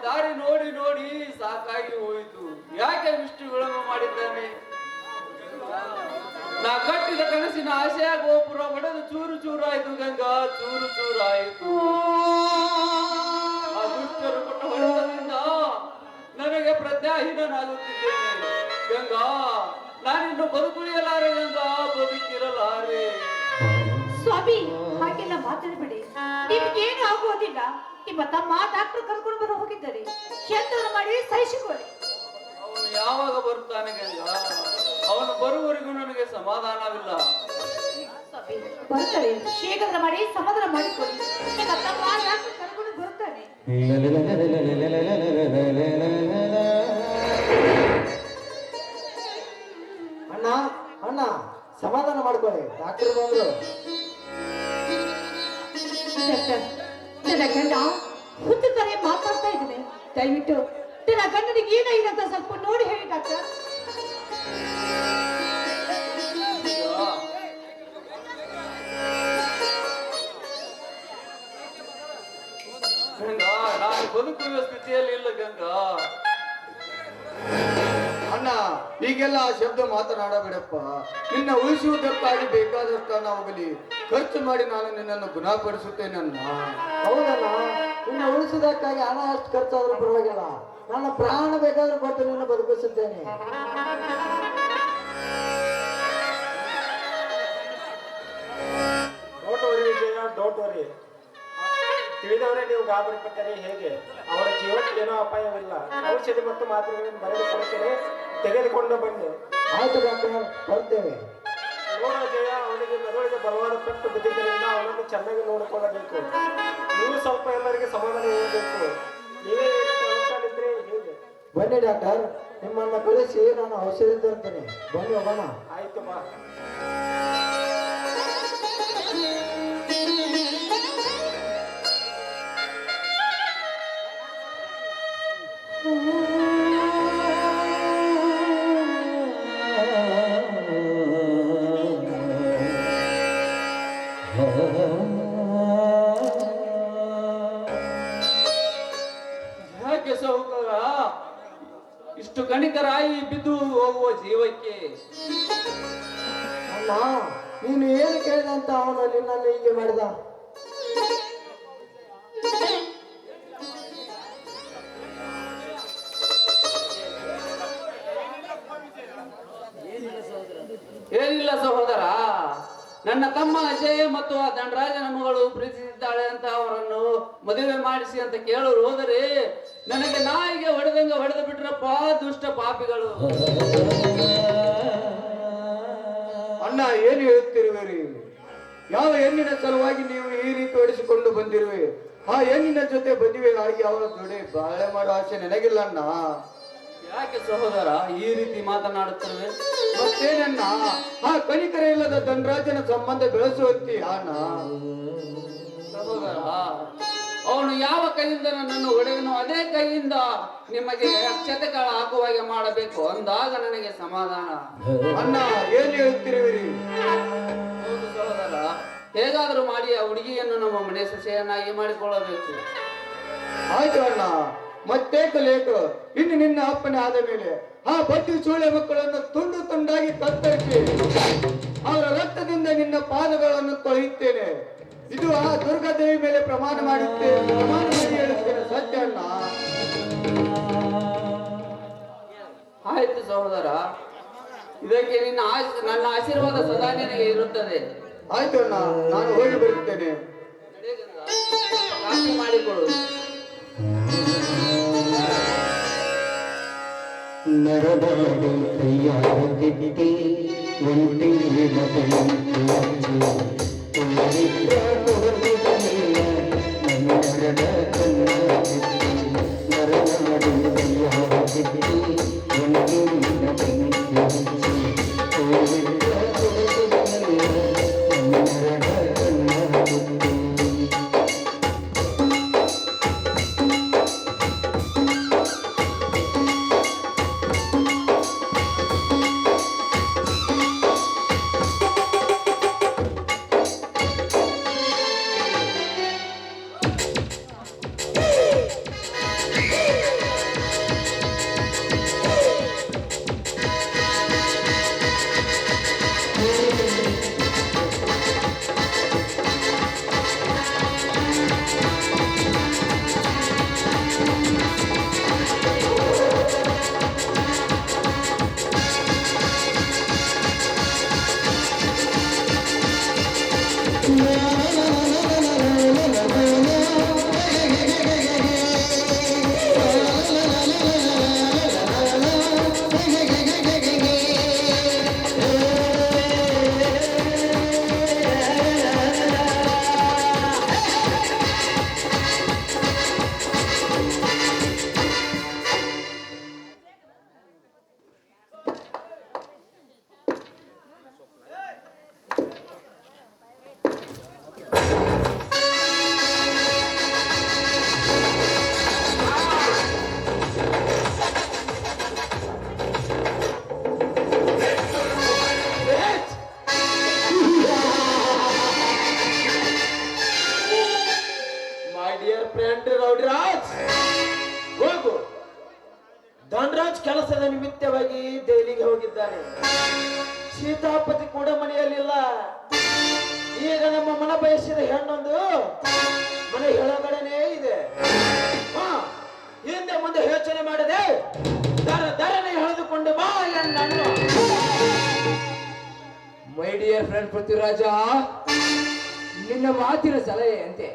ದಾರಿ ನೋಡಿ ನೋಡಿ ಸಾಕಾಗಿ ಹೋಯಿತು. ಯಾಕೆ ಇಷ್ಟು ವಿಳಂಬ ಮಾಡಿದ್ದಾನೆ? ನಾ ಕಟ್ಟಿದ ಕನಸಿನ ಆಶಯ ಗೋಪುರ ಒಡೆದು ಚೂರು ಚೂರಾಯಿತು ಗಂಗಾ, ಚೂರು ಚೂರಾಯಿತು. ಆ ದುಷ್ಟರು ಕೊಟ್ಟ ಹೊಡೆತದಿಂದ ನನಗೆ ಪ್ರಜ್ಞಾಹೀನನಾಗುತ್ತಿದ್ದೇನೆ ಗಂಗಾ. ನಾನಿನ್ನು ಬದುಕುಳಿಯಲಾರೆ ಗಂಗಾ, ಬದುಕಿರಲಾರೆ. ಸ್ವಾಮಿ, ಹಾಗೆಲ್ಲ ಮಾತಾಡಬೇಡಿ. ನಿಮ್ಗೇನು ಆಗುವುದಿಲ್ಲ. ನಿಮ್ಮ ತಮ್ಮ ಡಾಕ್ಟರ್ ಕರ್ಕೊಂಡು ಬರೋ ಹೋಗಿದ್ದಾರೆ. ಶೆಲ್ಟರ್ ಮಾಡಿ ಸಹಿಸಿಕೊಳ್ಳಿ. ಅವನು ಯಾವಾಗ ಬರ್ತಾನೆ ಗಂಗಾ? ಅವನು ಬರುವವರೆಗೂ ನನಗೆ ಸಮಾಧಾನವಿಲ್ಲ. ಬರ್ತಾರೆ, ಶೀಘ್ರ ಮಾಡಿ ಸಮಾಧಾನ ಮಾಡಿಕೊಳ್ಳಿ. ನಿಮ್ಮ ತಮ್ಮ ಡಾಕ್ಟರ್ ಕರ್ಕೊಂಡು ಬರ್ತಾನೆ. ಅಣ್ಣ ಅಣ್ಣ, ಸಮಾಧಾನ ಮಾಡ್ಕೊಳ್ಳಿ, ಡಾಕ್ಟರ್ ಬಂದ್ರು. ನನ್ನ ಗಂಡ ಹುತ್ತುತ್ತಾರೆ ಮಾತಾಡ್ತಾ ಇದ್ದಾನೆ. ದಯವಿಟ್ಟು ನನ್ನ ಗಂಡನಿಗೆ ಏನಾಗಿದೆ ಅಂತ ಸ್ವಲ್ಪ ನೋಡಿ ಹೇಳಿ ಡಾಕ್ಟರ್. ಗಂಗಾ, ನಾನು ಬದುಕುವ ಸ್ಥಿತಿಯಲ್ಲಿ ಇಲ್ಲ ಗಂಗಾ. ಅಣ್ಣ, ಈಗೆಲ್ಲ ಶಬ್ದ ಮಾತನಾಡಬೇಡಪ್ಪ. ನಿನ್ನ ಉಳಿಸುವುದಕ್ಕಾಗಿ ಬೇಕಾದಷ್ಟು ಹಣ ಹೋಗಲಿ, ಖರ್ಚು ಮಾಡಿ ನಾನು ನಿನ್ನನ್ನು ಗುಣಪಡಿಸುತ್ತೇನೆ ಅಣ್ಣ. ಹೌದಣ್ಣ, ನಿನ್ನ ಉಳಿಸುವುದಕ್ಕಾಗಿ ಹಣ ಎಷ್ಟು ಖರ್ಚಾದ್ರೂ ಪರವಾಗಿಲ್ಲ. ನನ್ನ ಪ್ರಾಣ ಬೇಕಾದ್ರೂ ಕೊಟ್ಟು ನಿನ್ನ ಬದುಕಿಸುತ್ತೇನೆ. Don't worry Vijaya, don't worry. ತಿಳಿದವರೇ ನೀವು ಗಾಬರಿ ಪಟ್ಟರೆ ಹೇಗೆ? ಅವರ ಜೀವಕ್ಕೆ ಏನೋ ಅಪಾಯವಿಲ್ಲ. ಔಷಧಿ ಮತ್ತು ಮಾತ್ರೆಗಳನ್ನು ಬರೆದು ಕೊಡುತ್ತೇನೆ, ತೆಗೆದುಕೊಂಡು ಬನ್ನಿ. ಆಯ್ತು ಡಾಕ್ಟರ್, ಬರ್ತೇವೆ. ನೋಡ ಜಯ, ಅವನಿಗೆ ಮೆದುಳಿಗೆ ಬಲವಾದ ಪೆಟ್ಟು ಬಿದ್ದಿದ್ದರಿಂದ ಅವನನ್ನು ಚೆನ್ನಾಗಿ ನೋಡಿಕೊಳ್ಳಬೇಕು. ನೀವು ಸ್ವಲ್ಪ ಎಲ್ಲರಿಗೆ ಸಮಾಧಾನ ಹೇಳಬೇಕು. ನೀವೇ ಹೇಳಿದ್ರೆ ಹೇಗೆ? ಬನ್ನಿ ಡಾಕ್ಟರ್, ನಿಮ್ಮನ್ನ ಕಳಿಸಿ ನಾನು ಔಷಧಿ ತರ್ತೇನೆ. ಬನ್ನಿ ಹೋಗೋಣ. ಆಯ್ತು ಬಾ. ಯಾಕೆ ಸೌಕರ ಇಷ್ಟು ಕಣಿಕರಾಯಿ ಬಿದ್ದು ಹೋಗುವ ಜೀವಕ್ಕೆ? ಅಮ್ಮ, ನೀನು ಏನು ಕೇಳಿದಂತ ಅವನು ನಿನ್ನನ್ನು ಹೀಗೆ ಮಾಡಿದ? ಏನಿಲ್ಲ ಸಹೋದರ, ನನ್ನ ತಮ್ಮ ಅಜಯ್ ಮತ್ತು ಆ ದಂಡರಾಜನ ಮಗಳು ಪ್ರೀತಿಸಿದ್ದಾಳೆ ಅಂತ ಅವರನ್ನು ಮದುವೆ ಮಾಡಿಸಿ ಅಂತ ಕೇಳೋರು ಹೋದರೆ ನನಗೆ ನಾಯಿಗೆ ಹೊಡೆದಂಗ ಹೊಡೆದು ಬಿಟ್ರಪ್ಪ ದುಷ್ಟ ಪಾಪಿಗಳು. ಅಣ್ಣ, ಏನು ಹೇಳುತ್ತಿರುವಿರಿ? ಯಾವ ಹೆಣ್ಣಿನ ಸಲುವಾಗಿ ನೀವು ಈ ರೀತಿ ಹೊಡೆಸಿಕೊಂಡು ಬಂದಿರುವೆ? ಆ ಹೆಣ್ಣಿನ ಜೊತೆ ಮದುವೆ ಆಗಿ ಅವರ ಜೊತೆ ಬಾಳೆ ಮಾಡೋ ಆಸೆ ನನಗಿಲ್ಲ ಅಣ್ಣ. ಯಾಕೆ ಸಹೋದರ ಈ ರೀತಿ ಮಾತನಾಡುತ್ತೇವೆ? ಮತ್ತೇನನ್ನ, ಆ ಕನಿಕರ ಇಲ್ಲದ ಧನರಾಜನ ಸಂಬಂಧ ಬೆಳೆಸುವಂತಿ ಅಣ್ಣ. ಸಹೋದರ, ಅವನು ಯಾವ ಕೈಯಿಂದ ನನ್ನನ್ನು ಹೊಡೆದನು ಅದೇ ಕೈಯಿಂದ ನಿಮಗೆ ಅಕ್ಷತೆಗಳ ಹಾಕುವಾಗೆ ಮಾಡಬೇಕು, ಅಂದಾಗ ನನಗೆ ಸಮಾಧಾನ. ಅಣ್ಣ, ಏನು ಹೇಳುತ್ತಿರುವಿರಿ? ಹೌದು ಸಹೋದರ, ಹೇಗಾದರೂ ಮಾಡಿ ಆ ಹುಡುಗಿಯನ್ನು ನಮ್ಮ ಮನೆ ಸೊಸೆಯನ್ನಾಗಿ ಮಾಡಿಕೊಳ್ಳಬೇಕು. ಆಯ್ತು ಅಣ್ಣ, ಮತ್ತೆ ಲೇಖ. ಇನ್ನು ನಿನ್ನ ಅಪ್ಪನೆ ಆದ ಮೇಲೆ ಆ ಬತ್ತಿ ಸೂಳೆ ಮಕ್ಕಳನ್ನು ತುಂಡು ತುಂಡಾಗಿ ಕತ್ತರಿಸಿ ಅವರ ರಕ್ತದಿಂದ ನಿನ್ನ ಪಾದಗಳನ್ನು ತೊಳೆಯುತ್ತೇನೆ. ಇದು ಆ ದುರ್ಗಾದೇವಿ ಮೇಲೆ ಪ್ರಮಾಣ ಮಾಡಿ ಹೇಳುತ್ತೇನೆ, ಸತ್ಯ ಅಣ್ಣ. ಆಯ್ತು ಸಹೋದರ, ಇದಕ್ಕೆ ನನ್ನ ಆಶೀರ್ವಾದ ಸದಾ ನಿನಗೆ ಇರುತ್ತದೆ. ಆಯ್ತು ಅಣ್ಣ, ನಾನು ಹೋಗಿ ಬರುತ್ತೇನೆ. ಕಾಫಿ ಮಾಡಿಕೊಡು. ನರಬಾಡು ಕೈಯಾಗಿದ್ದೆ ಒಂಟಿ ನರನಾಡು ಕೈಯಾಗಿದ್ದೆ ಒಂಟಿ ಡಿಯರ್ ಫ್ರೆಂಡ್ ರೌಡಿರಾಜ್, ಹೋಗು. ಧನರಾಜ್ ಕೆಲಸದ ನಿಮಿತ್ತವಾಗಿ ದೆಹಲಿಗೆ ಹೋಗಿದ್ದಾನೆ. ಸೀತಾಪತಿ ಕೂಡ ಮನೆಯಲ್ಲಿಲ್ಲ. ಈಗ ನಮ್ಮ ಮನ ಬಯಸಿದ ಹೆಣ್ಣೊಂದು ಮನೆ ಒಳಗಡೆನೇ ಇದೆ. ಹಿಂದೆ ಮುಂದೆ ಯೋಚನೆ ಮಾಡದೆ ದರನೆ ಎಳೆದುಕೊಂಡು ಬಾ ಎನ್ನನ್ನು. ಮೈ ಡಿಯರ್ ಫ್ರೆಂಡ್ ಪೃಥ್ವಿರಾಜ, ನಿನ್ನ ಮಾತಿನ ಸಲಹೆಯಂತೆ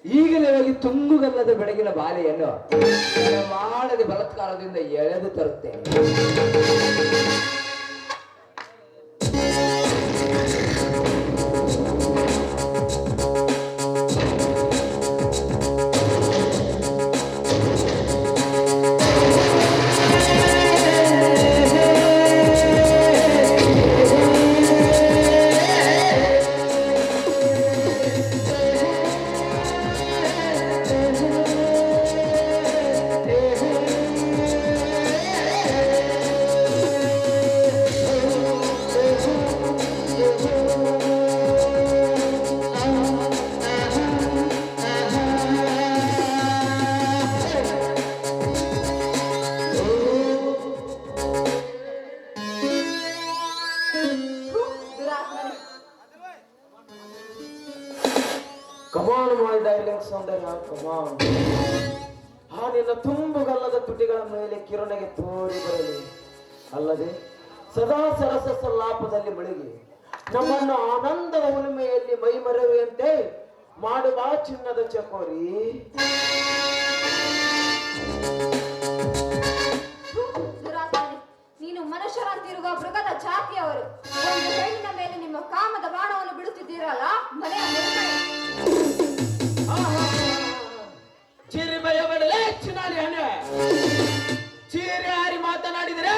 ಈಗಲೇ ಹೋಗಿ ತುಂಗುಗಲ್ಲದ ಬೆಳಗಿನ ಬಾಲೆಯನ್ನು ಮಾಡದ ಬಲಾತ್ಕಾರದಿಂದ ಎಳೆದು ತರುತ್ತೇನೆ. ಕಮಾನ್ ಮೈ ಡೈಲಿಂಗ್ ಸೌಂದರ್ಯ, ಕಮಾನ್. ಆ ನಿನ್ನ ತುಂಬುಗಲ್ಲದ ತುಟಿಗಳ ಮೇಲೆ ಕಿರಣಗೆ ತೋರಿ ಬರಲಿ. ಅಲ್ಲದೆ ಸದಾ ಸರಸ ಸಲಾಪದಲ್ಲಿ ಮುಳುಗಿ ನಮ್ಮನ್ನು ಆನಂದದ ಹುಲಿಮೆಯಲ್ಲಿ ಮೈ ಮರೆಯುವಂತೆ ಮಾಡುವ ಚಿನ್ನದ ಚಕೋರಿ. ದುರಾತ್ಮನೆ, ನೀನು ಮನುಷ್ಯರಂತಿರುವ ಮೃಗದ ಜಾತಿಯವರು. ಒಂದು ಹೆಣ್ಣಿನ ಮೇಲೆ ನಿಮ್ಮ ಕಾಮದ ಬಾಣವನ್ನು ಬಿಡುತ್ತಿದ್ದೀರಲ್ಲ, ಮನೆಯ ಮುರುಗಡೆ. ಚಿರಿಮಯ ಬಡಲೆ ಚಿನಾಲಿ ಹಣ್ಣೆ. ಚೀರಿ ಹಾರಿ ಮಾತನಾಡಿದರೆ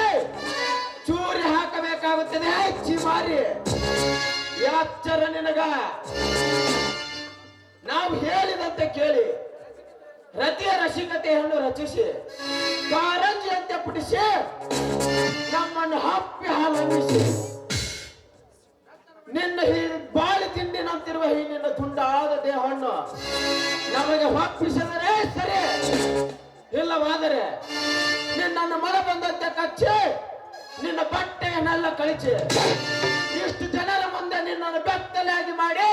ಚೂರಿ ಹಾಕಬೇಕಾಗುತ್ತದೆ. ಚಿಮಾರಿ ಯಾಚರ ನಿನಗ. ನಾವು ಹೇಳಿದಂತೆ ಕೇಳಿ ರತಿಯ ರಸಿಕತೆಯನ್ನು ರಚಿಸಿ ಕಾರಂಜಿಯಂತೆ ಪುಟಿಸಿ ನಮ್ಮನ್ನು ಹಪ್ಪಿ ಹಾಲನ್ನಿಸಿ ನಿನ್ನ ಬಾಳಿ ತಿಂಡಿನಂತಿರುವ ಈ ನಿನ್ನ ತುಂಡಾದ ದೇಹವನ್ನು ನಮಗೆ ಒಪ್ಪಿಸಿದರೆ ಸರಿ, ಇಲ್ಲವಾದರೆ ನಿನ್ನನ್ನು ಮಳೆ ಬಂದಂತೆ ಕಚ್ಚಿ ನಿನ್ನ ಬಟ್ಟೆಯನ್ನೆಲ್ಲ ಕಳಿಸಿ ಇಷ್ಟು ಜನರ ಮುಂದೆ ನಿನ್ನನ್ನು ಬೆತ್ತಲಾಗಿ ಮಾಡಿ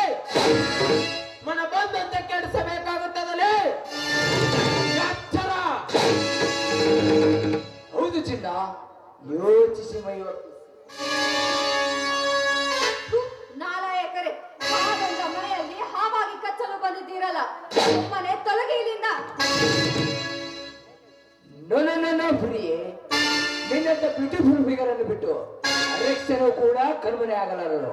ಮನ ಬಂದಂತೆ ಕೆಡಿಸಬೇಕಾಗುತ್ತದಲೇ. ಎಚ್ಚರ. ಹೌದು ಚಿನ್ನ, ಯೋಚಿಸಿ ಮೈ ನಾಲಾಯಕರೇ, ಹಾಗೊಂದ ಮನೆಯಲ್ಲಿ ಹಾವಾಗಿ ಕಚ್ಚಲು ಬಂದಿದ್ದೀರಲ್ಲ, ಮನೆ ತೊಲಗಿ ಇಲ್ಲಿಂದ. ನೋ ಪ್ರಿಯೆ, ನಿನ್ನಂತ ಬ್ಯೂಟಿಫುಲ್ ಫಿಗರ್ ಅನ್ನು ಬಿಟ್ಟು ಅರೆಕ್ಷನು ಕೂಡ ಕಣ್ಮನೆ ಆಗಲಾರರು.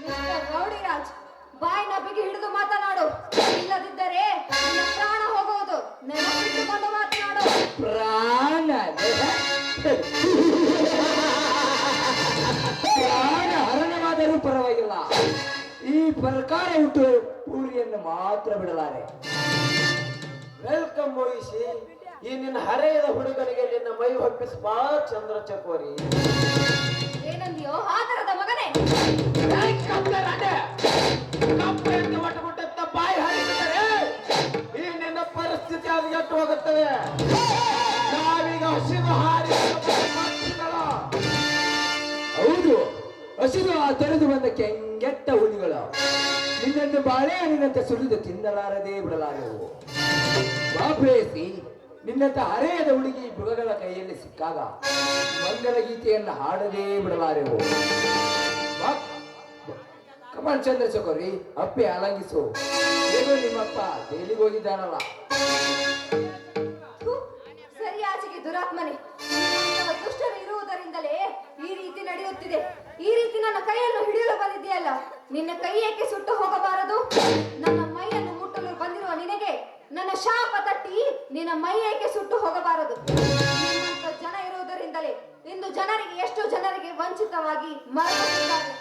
ಮಿಸ್ಟರ್ ರೌಡಿರಾಜ್, ಬಾಯಿನ ಬಿಗಿ ಹಿಡಿದು ಮಾತನಾಡು, ಇಲ್ಲದಿದ್ದರೆ ನಿನ್ನ ಪ್ರಾಣ ಹೋಗುವುದು. ನೆನಪಿಟ್ಟುಕೊಂಡು ಮಾತನಾಡು. ಪ್ರಾಣ ಹರಣವಾದರೂ ಪರವಾಗಿಲ್ಲ, ಈ ಪ್ರಕಾರ ಹುಟ್ಟು ಪೂರಿಯನ್ನು ಮಾತ್ರ ಬಿಡಲಾರೆ. ವೆಲ್ಕಮ್ ಮೋಯಿಸಿ. ಈ ನಿನ್ನ ಹರೆಯದ ಹುಡುಗನಿಗೆ ನಿನ್ನ ಮೈ ಒಪ್ಪಿಸ್ಬಾ ಚಂದ್ರ ಚಕೋರಿ. ಏನಂದಿಯೋ ಆದರದ ಮಗನೇ? ಒಟ್ಟುಗುಟ್ಟ ಬಾಯಿ ಹರಿಸಿದರೆ ಈ ನಿನ್ನ ಪರಿಸ್ಥಿತಿ ಅದು ಎಟ್ಟು ಹೋಗುತ್ತದೆ. ನಾವೀಗ ಹಸಿದು ಹಾರಿ ಹೌದು, ಹಸಿದು ಆ ತೊರೆದು ಬಂದ ಕೆಂಗೆಟ್ಟ ಹುಲಿಗಳು ನಿನ್ನನ್ನು ಬಾಳೆಹಣ್ಣಿನಂತೆ ಸುರಿದು ತಿನ್ನಲಾರದೆ ಬಿಡಲಾರೆವು. ಬಾಪ್ರೇಸಿ, ನಿನ್ನಂತ ಹರೆಯದ ಹುಡುಗಿ ಮೃಗಗಳ ಕೈಯಲ್ಲಿ ಸಿಕ್ಕಾಗ ಮಂಗಲ ಗೀತೆಯನ್ನು ಹಾಡದೇ ಬಿಡಲಾರೆವು. ಕಮಾನ್ ಚಂದ್ರಶೇಖರಿ, ಅಪ್ಪೆ ಆಲಂಗಿಸು. ಏನೋ ನಿಮ್ಮಪ್ಪ ದೆಹಲಿಗೆ ಹೋಗಿದ್ದಾನಲ್ಲ. ಸರಿಯಾಚಿಗೆ ದುರಾತ್ಮನೆ, ನಿಮ್ಮಂತಹ ದುಷ್ಟರು ಇರುವುದರಿಂದಲೇ ಈ ರೀತಿ ನಡೆಯುತ್ತಿದೆ. ಈ ರೀತಿ ನನ್ನ ಕೈಯನ್ನು ಹಿಡಿಯಲು ಬಂದಿದೆಯಲ್ಲ, ನಿನ್ನ ಕೈ ಏಕೆ ಸುಟ್ಟು ಹೋಗಬಾರದು? ನನ್ನ ಮೈಯನ್ನು ಮುಟ್ಟಲು ಬಂದಿರುವ ನಿನಗೆ ನನ್ನ ಶಾಪ ತಟ್ಟಿ ನಿನ್ನ ಮೈ ಏಕೆ ಸುಟ್ಟು ಹೋಗಬಾರದು? ನಿಮ್ಮಂತ ಜನ ಇರುವುದರಿಂದಲೇ ಇಂದು ಜನರಿಗೆ, ಎಷ್ಟು ಜನರಿಗೆ ವಂಚಿತವಾಗಿ ಮರಳುತ್ತಿದ್ದಾರೆ.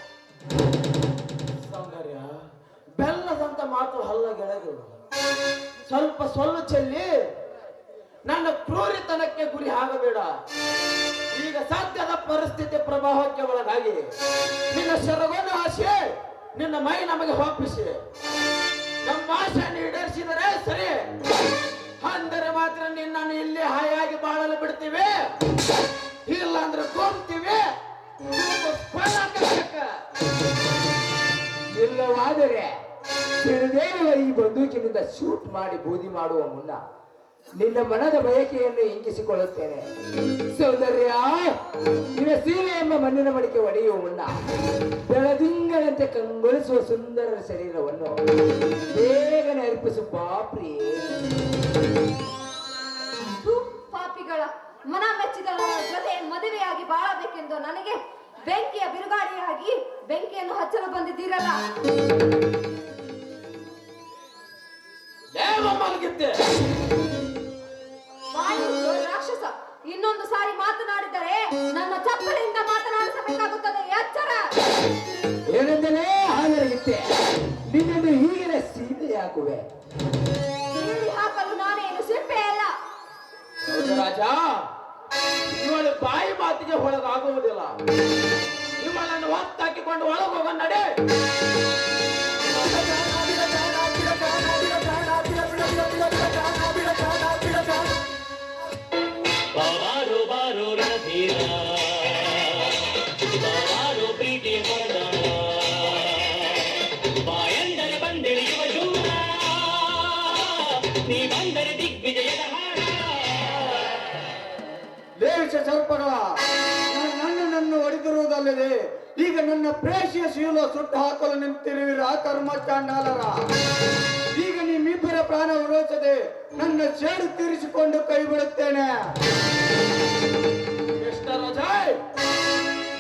ಸೌಂದರ್ಯ, ಬೆಲ್ಲದಂತ ಮಾತು ಹಲ್ಲ ಗೆಳೆದು ಸ್ವಲ್ಪ ಸೊಲ್ಲು ಚೆಲ್ಲಿ ನನ್ನ ಕ್ರೂರಿತನಕ್ಕೆ ಗುರಿ ಆಗಬೇಡ. ಈಗ ಸದ್ಯದ ಪರಿಸ್ಥಿತಿ ಪ್ರಭಾವಕ್ಕೆ ಒಳಗಾಗಿ ನಿನ್ನ ಶರವನ್ನು ಆಶೆ ನಿನ್ನ ಮೈ ನಮಗೆ ಒಪ್ಪಿಸಿ ಸಿರಿದೇವ ಈ ಬಂದೂಕಿನಿಂದ ಶೂಟ್ ಮಾಡಿ ಬೂದಿ ಮಾಡುವ ಮುನ್ನ ನಿನ್ನ ಮನದ ಬಯಕೆಯನ್ನು ಇಂಗಿಸಿಕೊಳ್ಳುತ್ತೇನೆ. ಸೌಂದರ್ಯ, ನಿನ್ನ ಸೀರೆ ಎಂಬ ಮಣ್ಣಿನ ಮಡಿಕೆ ಒಡೆಯುವ ಮುನ್ನ ಬೆಳದಿಂಗಳಂತೆ ಕಂಗೊಳಿಸುವ ಸುಂದರ ಶರೀರವನ್ನು ಬೇಗನೆ ಅರ್ಪಿಸು ಪಾಪ್ರಿಯೇ. ಥು, ಪಾಪಿಗಳ ಮನ ಮೆಚ್ಚಿದ ಜೊತೆ ಮದುವೆಯಾಗಿ ಬಾಳಬೇಕೆಂದು ನನಗೆ ಬೆಂಕಿಯ ಬಿರುಗಾಳಿಯಾಗಿ ಬೆಂಕಿಯನ್ನು ಹಚ್ಚಲು ಬಂದಿದ್ದೀರಲ್ಲ. ಬಾಯಿ ಮುಚ್ಚು ರಾಕ್ಷಸ, ಇನ್ನೊಂದು ಸಾರಿ ಮಾತನಾಡಿದರೆ ನನ್ನ ಚಪ್ಪಲಿಯಿಂದ ಮಾತನಾಡಿಸಬೇಕಾಗುತ್ತದೆ, ಎಚ್ಚರ. ಏನೆಂದರೆ ಹಾಗೆಯಾಗಿತ್ತೆ, ನಿನ್ನನ್ನು ಹೀಗೆ ಸೀದೆ ಹಾಕುವೆ. ಸೀಳಿ ಹಾಕಲು ನಾನೇನು ಸಿಪ್ಪೆ ಅಲ್ಲ. ರಾಜ, ಇವಳ ಬಾಯಿ ಮಾತಿಗೆ ಒಳಗಾಗುವುದಿಲ್ಲ. ಇವಳನ್ನು ಹೊತ್ತಾಕಿಕೊಂಡು ಒಳಗೋಗ ನಡೆ. ಬಾರೋ ಬಾರೋ ರಣಧೀರ, ಬಾರೋ ಪ್ರೀತಿ ಹೊರಡ, ಬಾಯಂದರೆ ಬಂದಿಳಿಯುವ ಜೂರ, ನೀ ಬಂದರೆ ದಿಗ್ವಿಜಯದ ಹಾಡ. ದೇಶ ಸರ್ಪಗಳ ನನ್ನನ್ನು ಹೊಡೆದಿರುವುದಲ್ಲದೆ ಈಗ ನನ್ನ ಪ್ರೇಷಿಯ ಶೀಲ ಸುಟ್ಟು ಹಾಕಲು ನಿಂತಿರುವಿರ ಕರ್ಮಚಾಂಡಾಲರ. ಈಗ ನಿಮ್ಮಿಬ್ಬರ ಪ್ರಾಣ ಉಳಿಸದೆ ನನ್ನ ಸೇಡು ತೀರಿಸಿಕೊಂಡು ಕೈ ಬಿಡುತ್ತೇನೆ. ಮಿಸ್ಟರ್ ಅಜಯ್,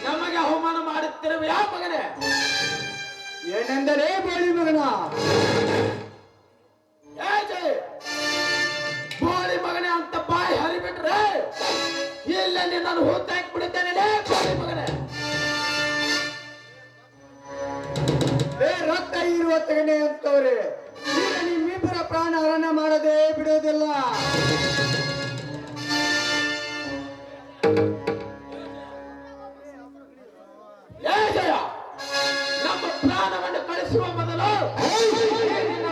ನಮಗೆ ಅವಮಾನ ಮಾಡುತ್ತಿರುವ ಯಾವ ಮಗನೇ? ಏನೆಂದರೆ ಬೋಳಿ ಮಗನ, ಏ ಬೋಳಿ ಮಗನೇ ಅಂತ ಬಾಯಿ ಹರಿಬಿಟ್ರೆ ಇಲ್ಲೇ ನಾನು ಹೂತಾಕಿ ಬಿಡುತ್ತೇನೆ. ಬೋಳಿ ಮಗನೇ, ರಕ್ತ ಇರುವ ತೆಗಣೆ ಅಂತವ್ರೆ, ಈಗ ನಿಮ್ಮಿಬ್ಬರ ಪ್ರಾಣ ಹರಣ ಮಾಡದೆ ಬಿಡೋದಿಲ್ಲ. ಏ ಜಯ, ನಮ್ಮ ಪ್ರಾಣವನ್ನು ಕಳಿಸುವ ಮೊದಲು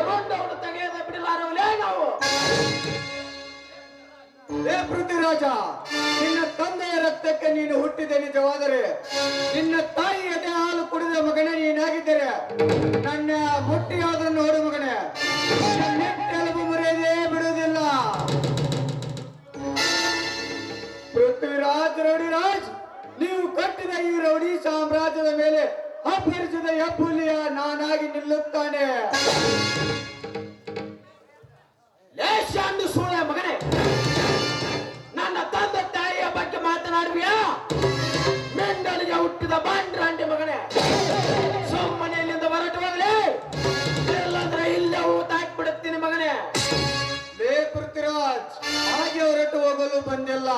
ರೋಂಡವನ್ನು ತೆಗೆಯದ ಬಿಡಲಾರವಲೇ ನಾವು. ಪೃಥ್ವಿರಾಜ, ನಿನ್ನ ತಂದೆಯ ರಕ್ತಕ್ಕೆ ನೀನು ಹುಟ್ಟಿದೆ ನಿಜವಾದರೆ, ನಿನ್ನ ತಾಯಿ ಎದೆ ಹಾಲು ಕುಡಿದ ಮಗನೇ ನೀನಾಗಿದ್ದರೆ ನನ್ನ ಮುಟ್ಟಿಯಾದನ್ನು ಹೊಡು ಮಗನೇ, ನೆಟ್ಟೆಲುಬು ಮುರಿಯದೇ ಬಿಡುವುದಿಲ್ಲ. ಪೃಥ್ವಿರಾಜ್ ರೌಡಿರಾಜ್, ನೀವು ಕಟ್ಟಿದ ಈ ರೌಡಿ ಸಾಮ್ರಾಜ್ಯದ ಮೇಲೆ ಅಪ್ಪರಿಸಿದ ಹೆಬ್ಬುಲಿಯ ನಾನಾಗಿ ನಿಲ್ಲುತ್ತಾನೆ. ಲೇಷಾಂದು ಸೂಳೆ ಮಗನೇ, ನನ್ನ ತಂದೆ ತಾಯಿಯ ಬಗ್ಗೆ ಮಾತನಾಡುವಿಯಾ? ಮೆಂಡಲಿಗೆ ಹುಟ್ಟಿದ ಬಾಂಡ್ರಾಂಡಿ ಮಗನೇ, ಸುಮ್ಮನೆ ಇಲ್ಲಿಂದ ಹೊರಟು ಹೋಗಲೇ, ಇಲ್ಲಂದ್ರೆ ಇಲ್ಲೇ ಊತಾಕಿ ಬಿಡುತ್ತೀನಿ ಮಗನೇ. ಲೇ ಪೃಥ್ವಿರಾಜ್, ಹಾಗೆ ಹೊರಟು ಹೋಗಲು ಬಂದಿಲ್ಲ.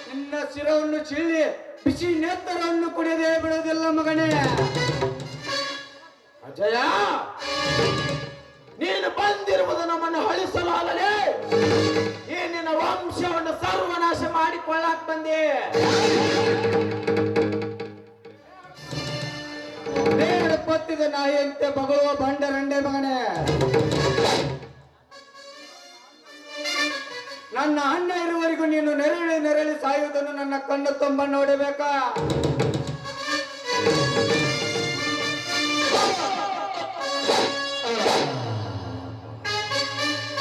ನಿನ್ನ ಶಿರವನ್ನು ಚೀಳಿ ಬಿಸಿ ನೆತ್ತರವನ್ನು ಕುಡಿಯದೆ ಬಿಡುವುದಿಲ್ಲ ಮಗನೇ. ಅಜಯ, ನೀನು ಬಂದಿರುವುದು ನಮ್ಮನ್ನು ಅಳಿಸಲು ಅಲ್ಲಲೇ, ಈ ನಿನ್ನ ವಂಶವನ್ನು ಸರ್ವನಾಶ ಮಾಡಿಕೊಳ್ಳಾಕ್ ಬಂದೆ. ನೇರ ಪತ್ತಿದ ನಾಯಿಯಂತೆ ಬಗಳುವ ಬಂಡರಂಡೆ ಮಗನೇ. ನನ್ನ ಅಣ್ಣ ಇರುವವರೆಗೂ ನೀನು ನೆರಳಿ ನೆರಳಿ ಸಾಯುವುದನ್ನು ನನ್ನ ಕಣ್ಣು ತುಂಬ ನೋಡಬೇಕಾ?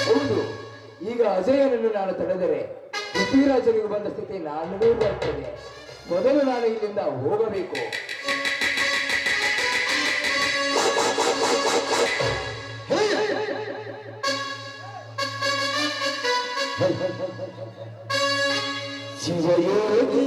ಹೌದು, ಈಗ ಅಜಯನನ್ನು ನಾನು ತಡೆದರೆ ಪೃಥ್ವಿರಾಜನಿಗೆ ಬಂದ ಸ್ಥಿತಿ ನಾನೂ ಬರ್ತದೆ. ಮೊದಲು ನಾನು ಇಲ್ಲಿಂದ ಹೋಗಬೇಕು. ಶಿವಯೋಗಿ